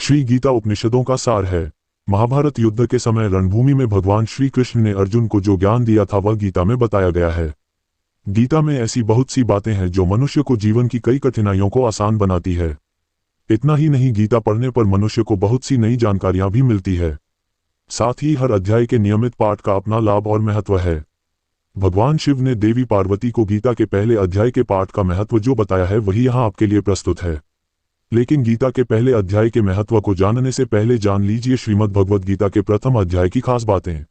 श्री गीता उपनिषदों का सार है। महाभारत युद्ध के समय रणभूमि में भगवान श्री कृष्ण ने अर्जुन को जो ज्ञान दिया था वह गीता में बताया गया है। गीता में ऐसी बहुत सी बातें हैं जो मनुष्य को जीवन की कई कठिनाइयों को आसान बनाती है। इतना ही नहीं, गीता पढ़ने पर मनुष्य को बहुत सी नई जानकारियां भी मिलती है। साथ ही हर अध्याय के नियमित पाठ का अपना लाभ और महत्व है। भगवान शिव ने देवी पार्वती को गीता के पहले अध्याय के पाठ का महत्व जो बताया है वही यहाँ आपके लिए प्रस्तुत है। लेकिन गीता के पहले अध्याय के महत्व को जानने से पहले जान लीजिए श्रीमद् भगवद गीता के प्रथम अध्याय की खास बातें।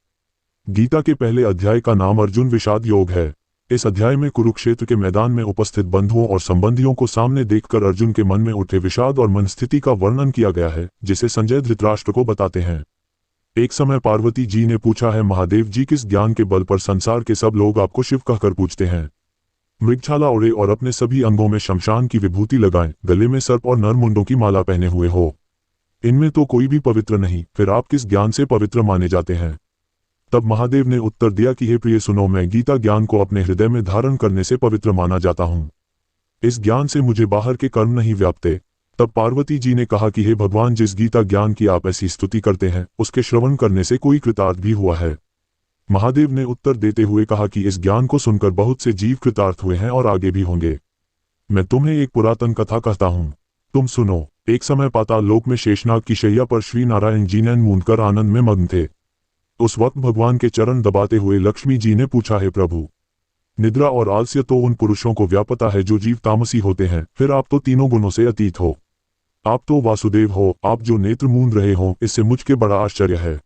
गीता के पहले अध्याय का नाम अर्जुन विषाद योग है। इस अध्याय में कुरुक्षेत्र के मैदान में उपस्थित बंधुओं और संबंधियों को सामने देखकर अर्जुन के मन में उठे विषाद और मन स्थिति का वर्णन किया गया है, जिसे संजय धृतराष्ट्र को बताते हैं। एक समय पार्वती जी ने पूछा है, महादेव जी, किस ज्ञान के बल पर संसार के सब लोग आपको शिव कहकर पूछते हैं? मृगछाला ओढ़े और अपने सभी अंगों में शमशान की विभूति लगाएं, गले में सर्प और नरमुंडों की माला पहने हुए हो, इनमें तो कोई भी पवित्र नहीं, फिर आप किस ज्ञान से पवित्र माने जाते हैं? तब महादेव ने उत्तर दिया कि हे प्रिय सुनो, मैं गीता ज्ञान को अपने हृदय में धारण करने से पवित्र माना जाता हूँ। इस ज्ञान से मुझे बाहर के कर्म नहीं व्यापते। तब पार्वती जी ने कहा कि हे भगवान, जिस गीता ज्ञान की आप ऐसी स्तुति करते हैं उसके श्रवण करने से कोई कृतार्थ भी हुआ है? महादेव ने उत्तर देते हुए कहा कि इस ज्ञान को सुनकर बहुत से जीव कृतार्थ हुए हैं और आगे भी होंगे। मैं तुम्हें एक पुरातन कथा कहता हूँ, तुम सुनो। एक समय पाताल लोक में शेषनाग की शैया पर श्री नारायण जी नैन मूंदकर आनंद में मग्न थे। उस वक्त भगवान के चरण दबाते हुए लक्ष्मी जी ने पूछा, है प्रभु, निद्रा और आलस्य तो उन पुरुषों को व्यापता है जो जीव तामसी होते हैं, फिर आप तो तीनों गुणों से अतीत हो। आप तो वासुदेव हो, आप जो नेत्र मूंद रहे हो इससे मुझके बड़ा आश्चर्य है।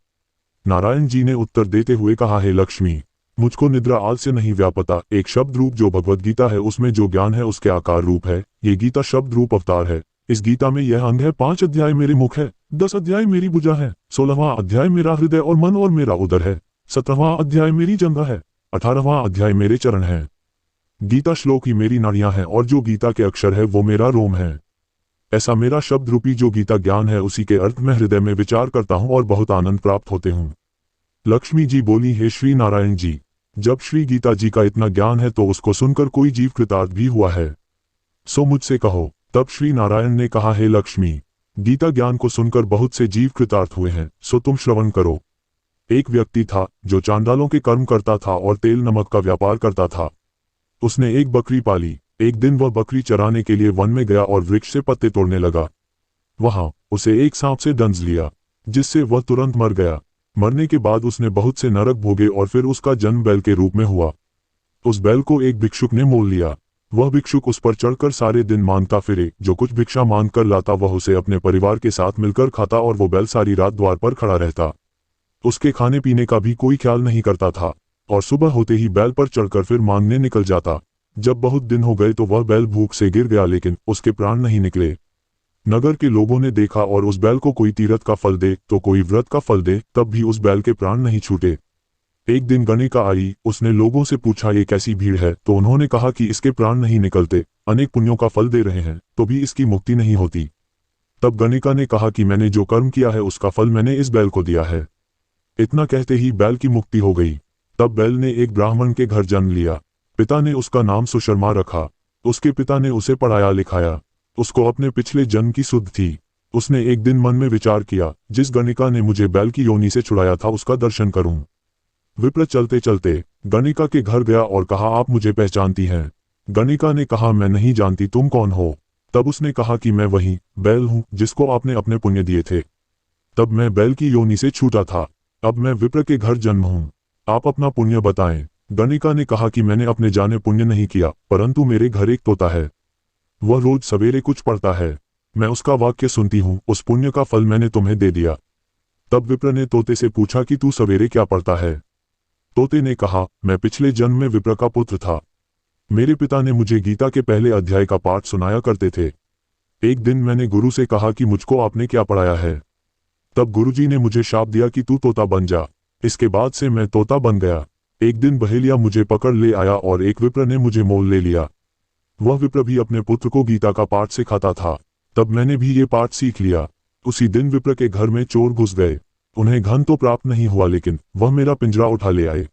नारायण जी ने उत्तर देते हुए कहा, है लक्ष्मी, मुझको निद्रा आलस्य नहीं व्यापता। एक शब्द रूप जो भगवद गीता है उसमें जो ज्ञान है उसके आकार रूप है। ये गीता शब्द रूप अवतार है। इस गीता में यह अंग है, 5 अध्याय मेरे मुख है, 10 अध्याय मेरी भुजा है, 16वां अध्याय मेरा हृदय और मन और मेरा उदर है, 17वां अध्याय मेरी जंघा है, 18वां अध्याय मेरे चरण है। गीता श्लोक ही मेरी नाड़ियां हैं और जो गीता के अक्षर है वो मेरा रोम है। ऐसा मेरा शब्द रूपी जो गीता ज्ञान है उसी के अर्थ में हृदय में विचार करता हूँ और बहुत आनंद प्राप्त होते हूँ। लक्ष्मी जी बोली, हे श्री नारायण जी, जब श्री गीता जी का इतना ज्ञान है तो उसको सुनकर कोई जीव कृतार्थ भी हुआ है? सो मुझसे कहो। तब श्री नारायण ने कहा, हे लक्ष्मी, गीता ज्ञान को सुनकर बहुत से जीव कृतार्थ हुए हैं, सो तुम श्रवण करो। एक व्यक्ति था जो चांडालों के कर्म करता था और तेल नमक का व्यापार करता था। उसने एक बकरी पाली। एक दिन वह बकरी चराने के लिए वन में गया और वृक्ष से पत्ते तोड़ने लगा। वहां उसे एक सांप से दंश लिया, जिससे वह तुरंत मर गया। मरने के बाद उसने बहुत से नरक भोगे और फिर उसका जन्म बैल के रूप में हुआ। उस बैल को एक भिक्षुक ने मोल लिया। वह भिक्षुक उस पर चढ़कर सारे दिन मांगता फिरे। जो कुछ भिक्षा मांग कर लाता वह उसे अपने परिवार के साथ मिलकर खाता और वो बैल सारी रात द्वार पर खड़ा रहता। उसके खाने पीने का भी कोई ख्याल नहीं करता था और सुबह होते ही बैल पर चढ़कर फिर मांगने निकल जाता। जब बहुत दिन हो गए तो वह बैल भूख से गिर गया, लेकिन उसके प्राण नहीं निकले। नगर के लोगों ने देखा और उस बैल को कोई तीरथ का फल दे तो कोई व्रत का फल दे, तब भी उस बैल के प्राण नहीं छूटे। एक दिन गणिका आई। उसने लोगों से पूछा, ये कैसी भीड़ है? तो उन्होंने कहा कि इसके प्राण नहीं निकलते, अनेक पुण्यों का फल दे रहे हैं तो भी इसकी मुक्ति नहीं होती। तब गणिका ने कहा कि मैंने जो कर्म किया है उसका फल मैंने इस बैल को दिया है। इतना कहते ही बैल की मुक्ति हो गई। तब बैल ने एक ब्राह्मण के घर जन्म लिया। पिता ने उसका नाम सुशर्मा रखा। उसके पिता ने उसे पढ़ाया लिखाया। उसको अपने पिछले जन्म की सुध थी। उसने एक दिन मन में विचार किया, जिस गणिका ने मुझे बैल की योनि से छुड़ाया था उसका दर्शन करूं। विप्र चलते चलते गणिका के घर गया और कहा, आप मुझे पहचानती हैं? गणिका ने कहा, मैं नहीं जानती, तुम कौन हो? तब उसने कहा कि मैं वही बैल हूँ जिसको आपने अपने पुण्य दिए थे। तब मैं बैल की योनि से छूटा था। अब मैं विप्र के घर जन्म हूँ। आप अपना पुण्य बताएं। गणिका ने कहा कि मैंने अपने जाने पुण्य नहीं किया, परंतु मेरे घर एक तोता है। वह रोज सवेरे कुछ पढ़ता है। मैं उसका वाक्य सुनती हूँ। उस पुण्य का फल मैंने तुम्हें दे दिया। तब विप्र ने तोते से पूछा कि तू सवेरे क्या पढ़ता है? तोते ने कहा, मैं पिछले जन्म में विप्र का पुत्र था। मेरे पिता ने मुझे गीता के पहले अध्याय का पाठ सुनाया करते थे। एक दिन मैंने गुरु से कहा कि मुझको आपने क्या पढ़ाया है? तब गुरुजी ने मुझे शाप दिया कि तू तोता बन जा। इसके बाद से मैं तोता बन गया। एक दिन बहेलिया मुझे पकड़ ले आया और एक विप्र ने मुझे मोल ले लिया। वह विप्र भी अपने पुत्र को गीता का पाठ सिखाता था। तब मैंने भी ये पाठ सीख लिया। उसी दिन विप्र के घर में चोर घुस गए। उन्हें धन तो प्राप्त नहीं हुआ, लेकिन वह मेरा पिंजरा उठा ले आए।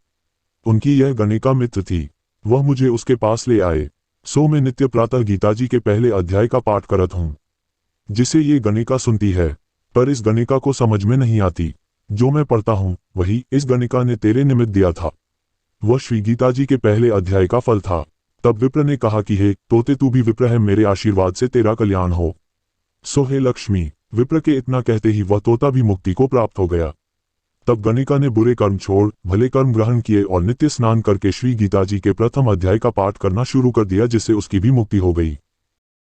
उनकी यह गणिका मित्र थी। वह मुझे उसके पास ले आए। सो मैं नित्य प्रातः गीता जी के पहले अध्याय का पाठ करत हूँ, जिसे ये गणिका सुनती है। पर इस गणिका को समझ में नहीं आती। जो मैं पढ़ता हूँ वही इस गणिका ने तेरे निमित्त दिया था। वह श्री गीता जी के पहले अध्याय का फल था। तब विप्र ने कहा कि हे तोते, तू भी विप्र है, मेरे आशीर्वाद से तेरा कल्याण हो। सो हे लक्ष्मी। विप्र के इतना कहते ही वह तोता भी मुक्ति को प्राप्त हो गया। तब गणिका ने बुरे कर्म छोड़ भले कर्म ग्रहण किए और नित्य स्नान करके श्री गीता जी के प्रथम अध्याय का पाठ करना शुरू कर दिया, जिससे उसकी भी मुक्ति हो गई।